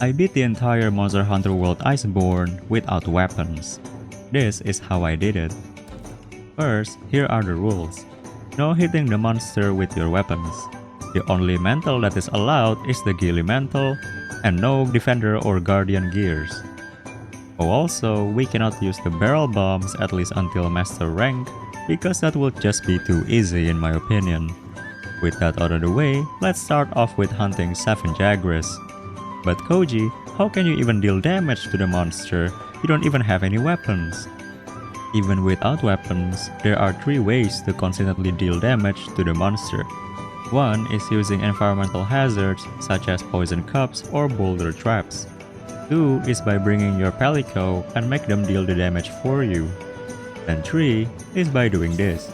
I beat the entire Monster Hunter World Iceborne without weapons. This is how I did it. First, here are the rules. No hitting the monster with your weapons. The only mantle that is allowed is the Ghillie Mantle, and no Defender or Guardian gears. Oh, also, we cannot use the barrel bombs at least until Master rank, because that would just be too easy in my opinion. With that out of the way, let's start off with hunting 7 Jagras. But Koji, how can you even deal damage to the monster? You don't even have any weapons. Even without weapons, there are 3 ways to consistently deal damage to the monster. One is using environmental hazards such as poison cups or boulder traps. 2 is by bringing your Palico and make them deal the damage for you. And 3 is by doing this.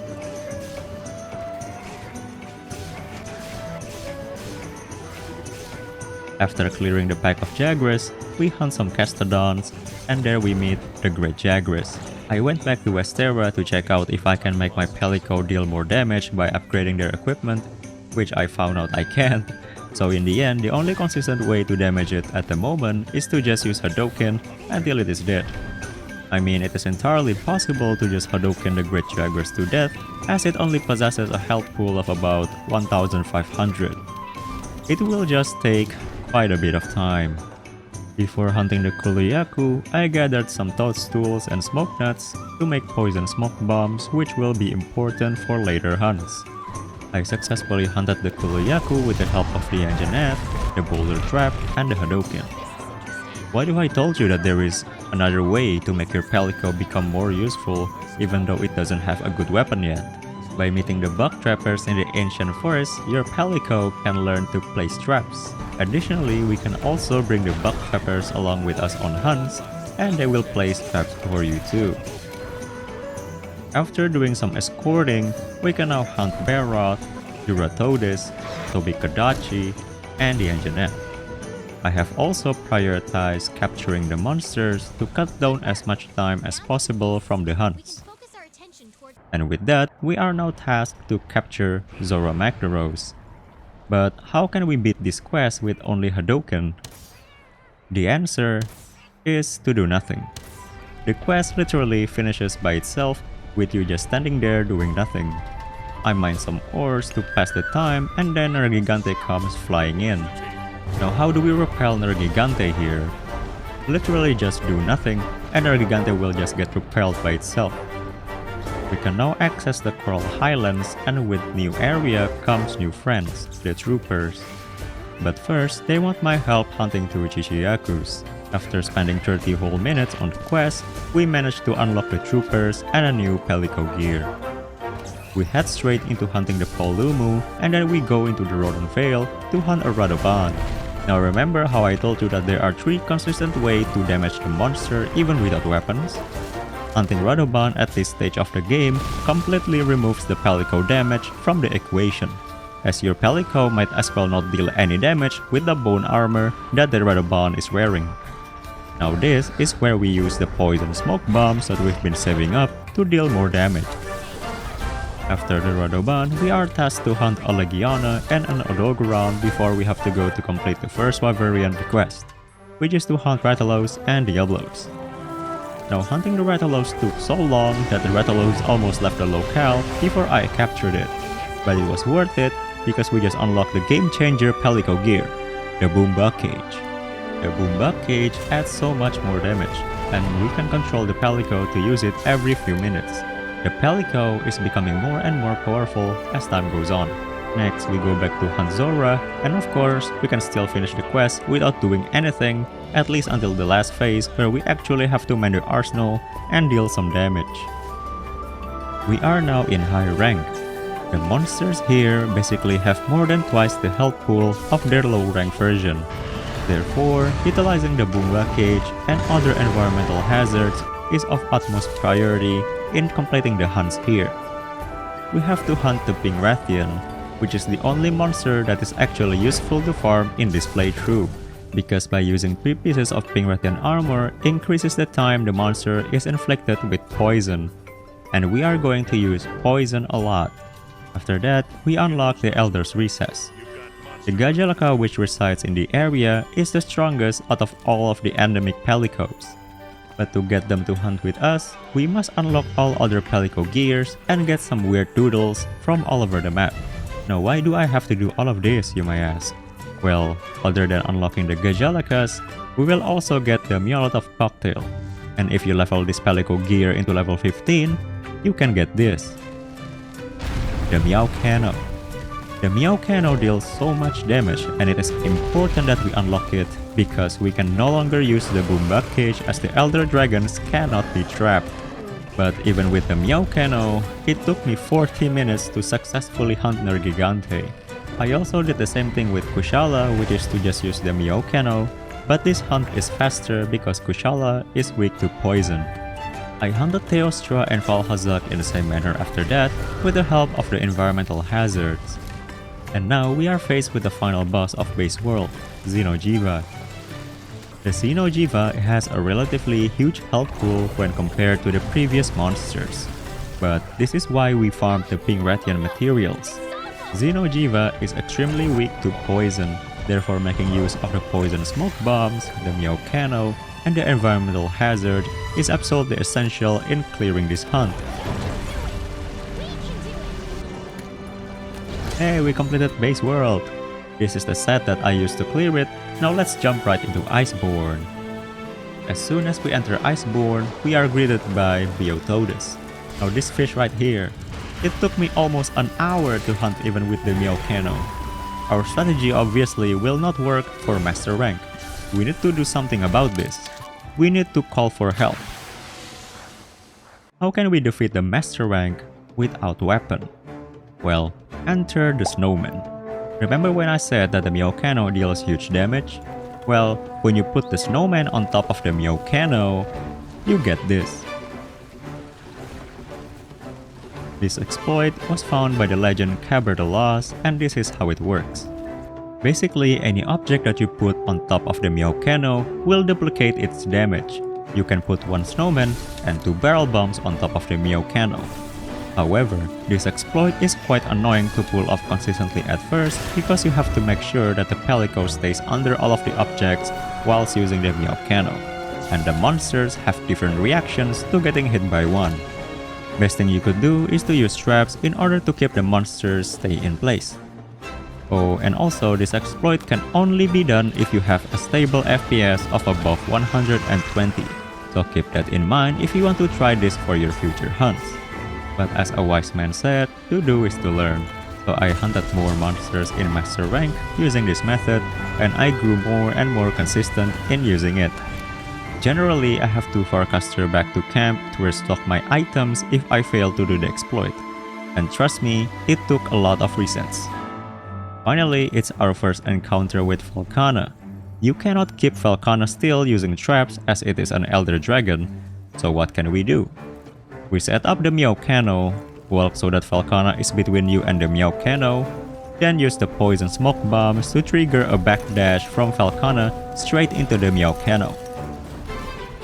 After clearing the pack of Jagras, we hunt some Castodons, and there we meet the Great Jagras. I went back to Westera to check out if I can make my Palico deal more damage by upgrading their equipment, which I found out I can't. So in the end, the only consistent way to damage it at the moment is to just use Hadouken until it is dead. I mean, it is entirely possible to just Hadouken the Great Jagras to death, as it only possesses a health pool of about 1500. It will just take quite a bit of time. Before hunting the Kuluyaku, I gathered some toadstools and smoke nuts to make poison smoke bombs, which will be important for later hunts. I successfully hunted the Kuluyaku with the help of the Anjanet, the boulder trap, and the Hadouken. Why do I told you that there is another way to make your Palico become more useful even though it doesn't have a good weapon yet? By meeting the bug trappers in the ancient forest, your Palico can learn to place traps. Additionally, we can also bring the bug trappers along with us on hunts, and they will place traps for you too. After doing some escorting, we can now hunt Barroth, Duratodes, Tobikadachi, and the Anjanet. I have also prioritized capturing the monsters to cut down as much time as possible from the hunts. And with that, we are now tasked to capture Zora Magdaros. But how can we beat this quest with only Hadouken? The answer is to do nothing. The quest literally finishes by itself with you just standing there doing nothing. I mine some ores to pass the time and then Nergigante comes flying in. Now how do we repel Nergigante here? Literally just do nothing and Nergigante will just get repelled by itself. We can now access the Coral Highlands, and with new area comes new friends, the troopers. But first, they want my help hunting 2 Chichiyakus. After spending 30 whole minutes on the quest, we managed to unlock the troopers and a new Palico gear. We head straight into hunting the Polumu, and then we go into the Rodent Vale to hunt a Radoban. Now remember how I told you that there are 3 consistent ways to damage the monster even without weapons? Hunting Radoban at this stage of the game completely removes the Palico damage from the equation, as your Palico might as well not deal any damage with the bone armor that the Radoban is wearing. Now this is where we use the poison smoke bombs that we've been saving up to deal more damage. After the Radoban, we are tasked to hunt a Legiana and an Odogoron before we have to go to complete the first Wyverian request, which is to hunt Rathalos and Diablos. Now hunting the Rathalos took so long that the Rathalos almost left the locale before I captured it. But it was worth it because we just unlocked the game changer Palico gear, the Boombug Cage. The Boombug Cage adds so much more damage, and we can control the Palico to use it every few minutes. The Palico is becoming more and more powerful as time goes on. Next, we go back to hunt Zora, and of course, we can still finish the quest without doing anything, at least until the last phase where we actually have to mend the arsenal and deal some damage. We are now in high rank. The monsters here basically have more than twice the health pool of their low rank version. Therefore, utilizing the Boomba Cage and other environmental hazards is of utmost priority in completing the hunts here. We have to hunt the Pink Rathian, which is the only monster that is actually useful to farm in this playthrough, because by using 3 pieces of Pink Rathian armor increases the time the monster is inflicted with poison, and we are going to use poison a lot. After that, we unlock the Elder's Recess. The Gajalaka which resides in the area is the strongest out of all of the endemic pelicos. But to get them to hunt with us, we must unlock all other pelico gears and get some weird doodles from all over the map. Now why do I have to do all of this, you may ask? Well, other than unlocking the Gajalakas, we will also get the Molotov cocktail. And if you level this pelico gear into level 15, you can get this. The Meow Cano. The Meow Cano deals so much damage, and it is important that we unlock it because we can no longer use the Boombug Cage as the Elder Dragons cannot be trapped. But even with the Meow Cano, it took me 40 minutes to successfully hunt Nergigante. I also did the same thing with Kushala, which is to just use the Meow Cano, but this hunt is faster because Kushala is weak to poison. I hunted Teostra and Falhazak in the same manner after that with the help of the environmental hazards. And now we are faced with the final boss of Base World, Xenojiva. The Xenojiva has a relatively huge health pool when compared to the previous monsters. But this is why we farmed the pink Rathian materials. Xenojiva is extremely weak to poison, therefore making use of the poison smoke bombs, the Meow Cano, and the environmental hazard is absolutely essential in clearing this hunt. Hey, we completed Base World! This is the set that I used to clear it, now let's jump right into Iceborne. As soon as we enter Iceborne, we are greeted by Biotodus. Now this fish right here. It took me almost an hour to hunt even with the Meow Cano. Our strategy obviously will not work for Master Rank. We need to do something about this. We need to call for help. How can we defeat the Master Rank without weapon? Well, enter the Snowman. Remember when I said that the Meow Cano deals huge damage? Well, when you put the Snowman on top of the Meow Cano, you get this. This exploit was found by the legend Caber the Lost, and this is how it works. Basically, any object that you put on top of the Meow Cano will duplicate its damage. You can put one snowman and 2 barrel bombs on top of the Meow Cano. However, this exploit is quite annoying to pull off consistently at first because you have to make sure that the Pelico stays under all of the objects whilst using the Meow Cano, and the monsters have different reactions to getting hit by one. Best thing you could do is to use traps in order to keep the monsters stay in place. Oh, and also this exploit can only be done if you have a stable FPS of above 120, so keep that in mind if you want to try this for your future hunts. But as a wise man said, to do is to learn, so I hunted more monsters in Master Rank using this method, and I grew more and more consistent in using it. Generally, I have to forecaster back to camp to restock my items if I fail to do the exploit. And trust me, it took a lot of resets. Finally, it's our first encounter with Falcana. You cannot keep Falcana still using traps as it is an Elder Dragon, so what can we do? We set up the Meow Cano, walk so that Falcana is between you and the Meow Cano, then use the poison smoke bombs to trigger a backdash from Falcana straight into the Meow Cano.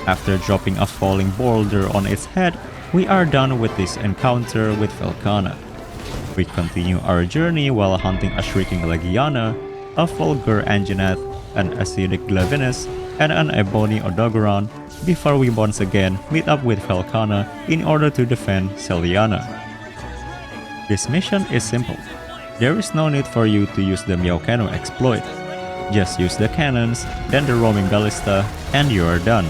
After dropping a falling boulder on its head, we are done with this encounter with Falcana. We continue our journey while hunting a Shrieking Legiana, a Fulgur Anjanath, an Acidic Glavinus, and an Ebony Odogoron before we once again meet up with Falcana in order to defend Celiana. This mission is simple. There is no need for you to use the Meow Cano exploit. Just use the cannons, then the roaming ballista, and you are done.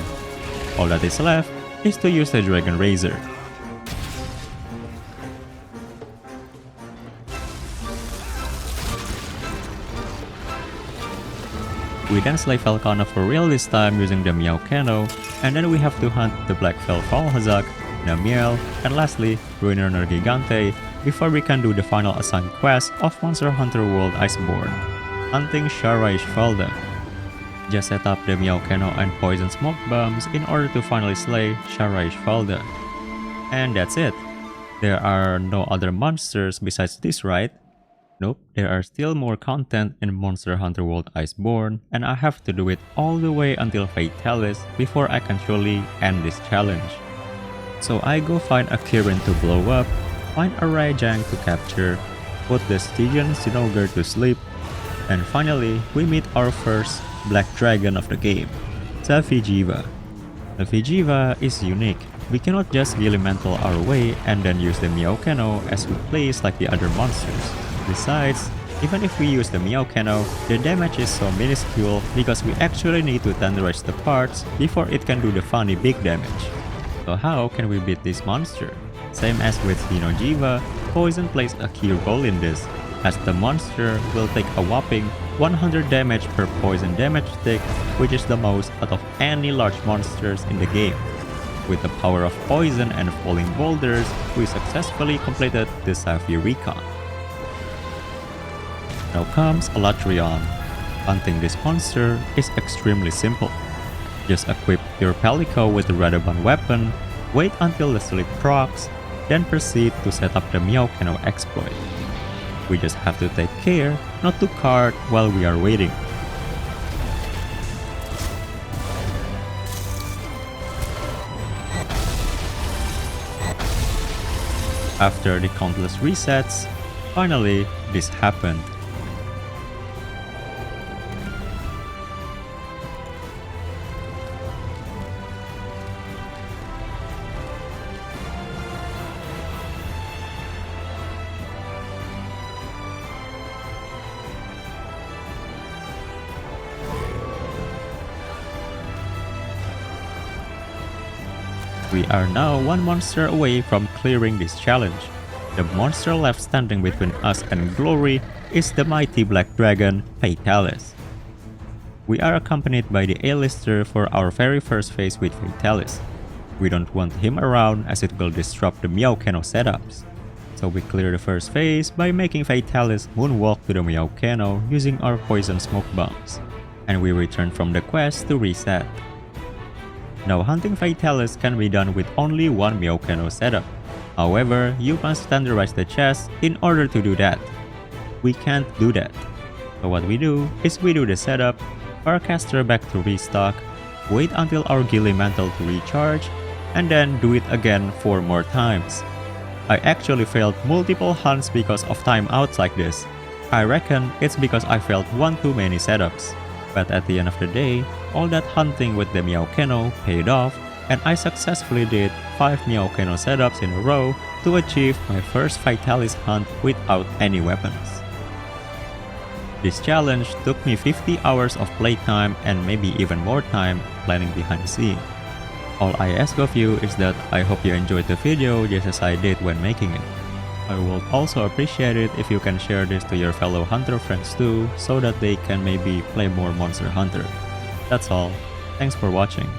All that is left is to use the Dragon Razor. We then slay Falcana for real this time using the Meow Cano, and then we have to hunt the Black Fel Falhazak, Namiel, and lastly, Ruiner Nergigante before we can do the final assigned quest of Monster Hunter World Iceborne, hunting Sharaish Falda. Just set up the Meow Cano and poison smoke bombs in order to finally slay Sharaish Falda. And that's it. There are no other monsters besides this, right? Nope, there are still more content in Monster Hunter World Iceborne, and I have to do it all the way until Fatalis before I can truly end this challenge. So I go find a Kirin to blow up, find a Raijang to capture, put the Stygian Zinogre to sleep, And finally, we meet our first black dragon of the game, Safijiva. Safijiva is unique. We cannot just Gillimantle our way and then use the Meowcano as we place like the other monsters. Besides, even if we use the Meowcano, the damage is so minuscule because we actually need to tenderize the parts before it can do the funny big damage. So how can we beat this monster? Same as with Xenojiva, poison plays a key role in this, as the monster will take a whopping 100 damage per poison damage stick, which is the most out of any large monsters in the game. With the power of poison and falling boulders, we successfully completed the Safi recon. Now comes Alatrion. Hunting this monster is extremely simple. Just equip your Palico with the Radabon weapon, wait until the sleep procs, then proceed to set up the Meowcano exploit. We just have to take care not to card while we are waiting. After the countless resets, finally this happened. We are now one monster away from clearing this challenge. The monster left standing between us and glory is the mighty black dragon, Fatalis. We are accompanied by the A-lister for our very first phase with Fatalis. We don't want him around as it will disrupt the Meowcano setups. So we clear the first phase by making Fatalis moonwalk to the Meowcano using our poison smoke bombs. And we return from the quest to reset. Now hunting Fatalis can be done with only one Meowcano setup. However, you must tenderize the chest in order to do that. We can't do that. So what we do is we do the setup, Farcaster back to restock, wait until our Gillimantle to recharge, and then do it again 4 more times. I actually failed multiple hunts because of timeouts like this. I reckon it's because I failed one too many setups. But at the end of the day, all that hunting with the Meowcano paid off, and I successfully did 5 Meowcano setups in a row to achieve my first Fatalis hunt without any weapons. This challenge took me 50 hours of playtime and maybe even more time planning behind the scene. All I ask of you is that I hope you enjoyed the video just as I did when making it. I would also appreciate it if you can share this to your fellow hunter friends too, so that they can maybe play more Monster Hunter. That's all. Thanks for watching.